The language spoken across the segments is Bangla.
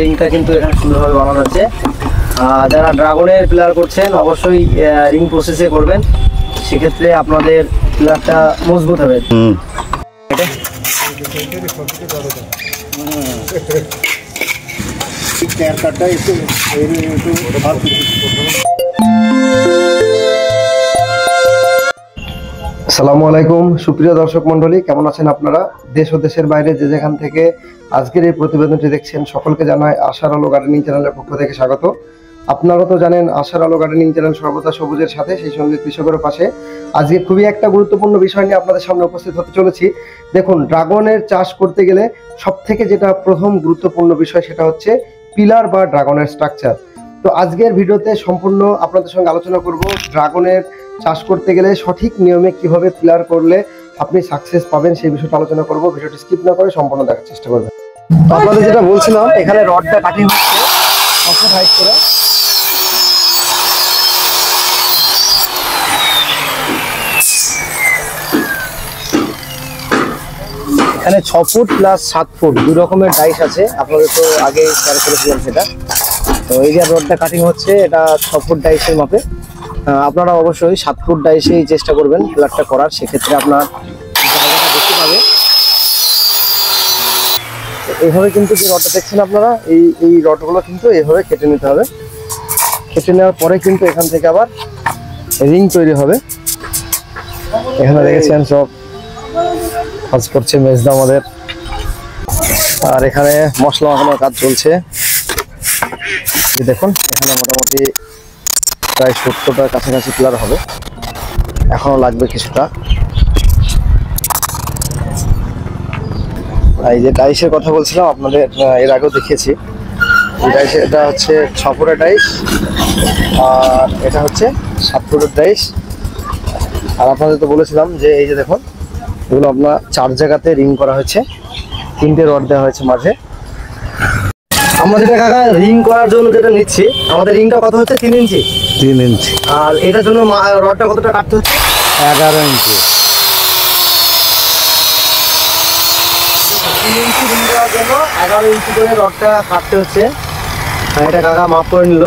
রিংটা কিন্তু এখানে সুন্দরভাবে বানানো হচ্ছে। যারা ড্রাগনের পিলার করছেন অবশ্যই রিং প্রসেসে করবেন, সেক্ষেত্রে আপনাদের পিলারটা মজবুত হবে। আসসালামু আলাইকুম সুপ্রিয় দর্শক মন্ডলী, কেমন আছেন আপনারা? দেশ ও দেশের বাইরে যে যেখান থেকে আজকের এই প্রতিবেদনটি দেখছেন সকলকে জানাই আশার আলো গার্ডেনিং চ্যানেলের পক্ষ থেকে স্বাগত। আপনারা তো জানেন আশার আলো গার্ডেনিং চ্যানেল সর্বদা সবুজের সাথে, সেই সঙ্গে কৃষকের পাশে। আজকে খুবই একটা গুরুত্বপূর্ণ বিষয় নিয়ে আপনাদের সামনে উপস্থিত হতে চলেছি। দেখুন, ড্রাগনের চাষ করতে গেলে সব থেকে যেটা প্রথম গুরুত্বপূর্ণ বিষয় সেটা হচ্ছে পিলার বা ড্রাগনের স্ট্রাকচার। তো আজকের ভিডিওতে সম্পূর্ণ আপনাদের সঙ্গে আলোচনা করব ড্রাগনের চাষ করতে গেলে সঠিক নিয়মে কিভাবে পিলার করলে আপনি সাকসেস পাবেন সেই বিষয়টা আলোচনা করব। ভিডিওটি স্কিপ না করে সম্পূর্ণ দেখার চেষ্টা করবেন। তো আপনাদের যেটা বলছিলাম, এখানে রডটা কাটিং হচ্ছে 6 হাইট করে। এখানে 6 ফুট প্লাস 7 ফুট দুই রকমের ডাইস আছে, আপনাদের তো আগে শেয়ার করেছিলাম সেটা। তো এই যে রডটা কাটিং হচ্ছে, এটা 6 ফুট ডাইসের মাপে। আপনারা অবশ্যই 7 ফুট ডাইসেই চেষ্টা করবেন পিলারটা করার, সেক্ষেত্রে আপনার জায়গাটা বেশি পাবে। এইভাবে কিন্তু যে রডটা দেখছেন আপনারা, এই রডগুলো কিন্তু এইভাবে কেটে নিতে হবে। কেটে নেওয়ার পরে কিন্তু এখান থেকে আবার রিং তৈরি হবে। এখানে দেখেছেন সব কাজ করছে মেজদা আমাদের, আর এখানে মশলা মাখানোর কাজ চলছে। দেখুন, এখানে মোটামুটি প্রায় 70টার কাছাকাছি পিলার হবে, এখনো লাগবে কিছুটা। এই যে ডাইসের কথা বলছিলাম আপনাদের, এর আগেও দেখিয়েছি। এই ডাইস, এটা হচ্ছে 6 ফুটের ডাইস, আর এটা হচ্ছে 7 ফুটের ডাইস। আর আপনাদের তো বলেছিলাম যে এই যে দেখুন, এগুলো আপনার 4 জায়গাতে রিং করা হয়েছে, 3টে রড দেওয়া হয়েছে মাঝে। আমরা যেটা কাকা রিং করার জন্য যেটা নিচ্ছি, আমাদের রিংটা কত হচ্ছে? 3 ইঞ্চি। 3 ইঞ্চি। আর এটার জন্য রডটা কতটা কাটতে হচ্ছে? 11 ইঞ্চি। 3 ইঞ্চি রিং দেওয়ার জন্য 11 ইঞ্চি করে রডটা কাটতে হচ্ছে। এটা কাকা মাপ করে নিল।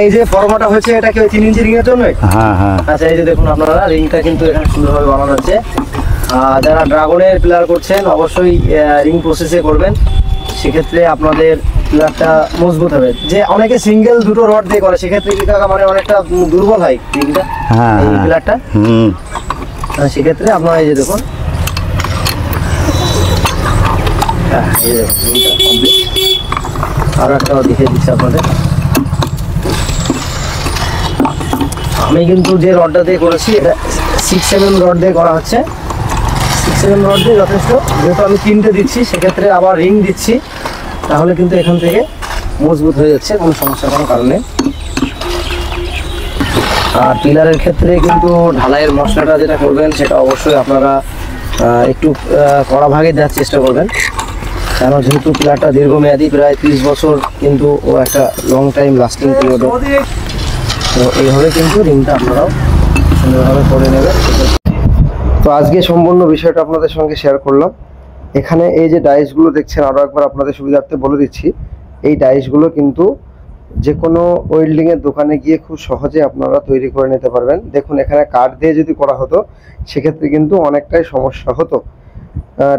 এই যে ফর্মাটা হয়েছে, এটা কি 3 ইঞ্চি রিং এর জন্য? হ্যাঁ হ্যাঁ। আচ্ছা, এই যে দেখুন আপনারা রিংটা কিন্তু এখানে সুন্দরভাবে বানানো হচ্ছে। যারা ড্রাগনের পিলার করছেন অবশ্যই রিং প্রসেসে করবেন, সেক্ষেত্রে আপনাদের পিলারটা মজবুত হবে। যে অনেকে সিঙ্গেল দুটো রড দিয়ে করে, সেক্ষেত্রে কি কাকা মানে অনেকটা দুর্বল হয় রিংটা, এই পিলারটা। সেক্ষেত্রে আপনারা এই যে দেখুন, এই যে রিংটা কমপ্লিট। আরো একটা দেখিয়ে দিচ্ছি আপনাদের। আমি কিন্তু যে রডটা দিয়ে করেছি, এটা 6mm রড দিয়ে করা হচ্ছে। 6mm রড দিয়ে যথেষ্ট, যেহেতু আমি 3টে দিচ্ছি, সেক্ষেত্রে আবার রিং দিচ্ছি, তাহলে কিন্তু এখান থেকে মজবুত হয়ে যাচ্ছে, কোনো সমস্যা কোনো কারণে। আর পিলারের ক্ষেত্রে কিন্তু ঢালাইয়ের মশলাটা যেটা করবেন, সেটা অবশ্যই আপনারা একটু কড়া ভাগে দেওয়ার চেষ্টা করবেন, কেন যেহেতু পিলারটা দীর্ঘমেয়াদী, প্রায় 30 বছর কিন্তু ও একটা লং টাইম লাস্টিং পিরিয়ড। তো এইভাবে কিন্তু রিংটা আপনারাও সুন্দরভাবে করে নেবেন। তো আজকে সম্পূর্ণ বিষয়টা আপনাদের সঙ্গে শেয়ার করলাম। এখানে এই যে ডাইসগুলো দেখছেন, আরও একবার আপনাদের সুবিধার্থে বলে দিচ্ছি, এই ডাইসগুলো কিন্তু যে কোনো ওয়েল্ডিংয়ের দোকানে গিয়ে খুব সহজে আপনারা তৈরি করে নিতে পারবেন। দেখুন, এখানে কাঠ দিয়ে যদি করা হতো সেক্ষেত্রে কিন্তু অনেকটাই সমস্যা হতো।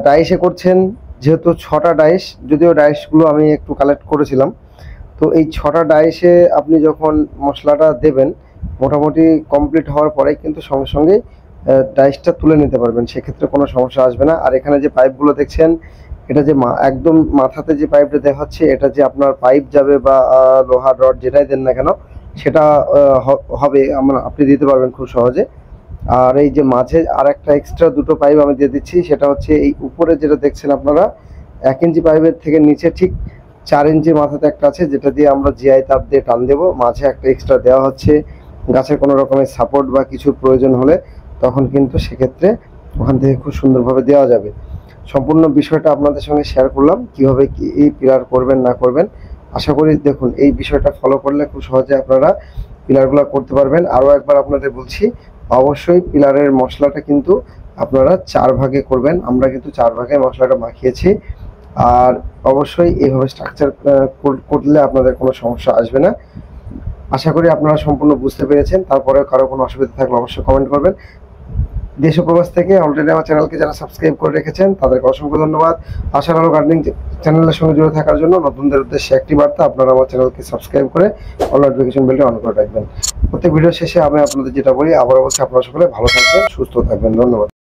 ডাইসে করছেন যেহেতু 6টা ডাইস, যদিও ডাইসগুলো আমি একটু কালেক্ট করেছিলাম। তো এই 6টা ডাইসে আপনি যখন মশলাটা দেবেন, মোটামুটি কমপ্লিট হওয়ার পরে কিন্তু সঙ্গে সঙ্গে ডাইসটা তুলে নিতে পারবেন, সেক্ষেত্রে কোনো সমস্যা আসবে না। আর এখানে যে পাইপগুলো দেখছেন, এটা যে একদম মাথাতে যে পাইপটা দেওয়া হচ্ছে, এটা যে আপনার পাইপ যাবে বা লোহার রড যেটাই দেন না কেন, সেটা হবে আপনি দিতে পারবেন খুব সহজে। আর এই যে মাঝে আর একটা এক্সট্রা 2টো পাইপ আমি দিয়ে দিচ্ছি, সেটা হচ্ছে এই উপরে যেটা দেখছেন আপনারা 1 ইঞ্চি পাইপের থেকে নিচে ঠিক 4 ইঞ্চির মাথাতে একটা আছে, যেটা দিয়ে আমরা জিআই তার দিয়ে টান দেবো। মাঝে একটা এক্সট্রা দেওয়া হচ্ছে, গাছের কোনো রকমের সাপোর্ট বা কিছু প্রয়োজন হলে তখন কিন্তু সেক্ষেত্রে ওখান থেকে খুব সুন্দরভাবে দেওয়া যাবে। সম্পূর্ণ বিষয়টা আপনাদের সঙ্গে শেয়ার করলাম, কিভাবে কি এই পিলার করবেন না করবেন। আশা করি দেখুন এই বিষয়টা ফলো করলে খুব সহজে আপনারা পিলারগুলো করতে পারবেন। আরও একবার আপনাদের বলছি, অবশ্যই পিলারের মশলাটা কিন্তু আপনারা 4 ভাগে করবেন। আমরা কিন্তু 4 ভাগে মশলাটা মাখিয়েছি। আর অবশ্যই এইভাবে স্ট্রাকচার করলে আপনাদের কোনো সমস্যা আসবে না। আশা করি আপনারা সম্পূর্ণ বুঝতে পেরেছেন। তারপরে কারো কোনো অসুবিধা থাকলে অবশ্যই কমেন্ট করবেন। দেশ ও প্রবাস থেকে অলরেডি আমার চ্যানেলকে যারা সাবস্ক্রাইব করে রেখেছেন তাদেরকে অসংখ্য ধন্যবাদ। আশার আলো গার্ডেনিং চ্যানেলের সঙ্গে জুড়ে থাকার জন্য নতুনদের উদ্দেশ্যে একটি বার্তা, আপনারা আমার চ্যানেলকে সাবস্ক্রাইব করে অল নোটিফিকেশন বেলটা অন করে রাখবেন। প্রত্যেক ভিডিও শেষে আমি আপনাদের যেটা বলি, আবারও বলছি, আপনারা সকলে ভালো থাকবেন, সুস্থ থাকবেন। ধন্যবাদ।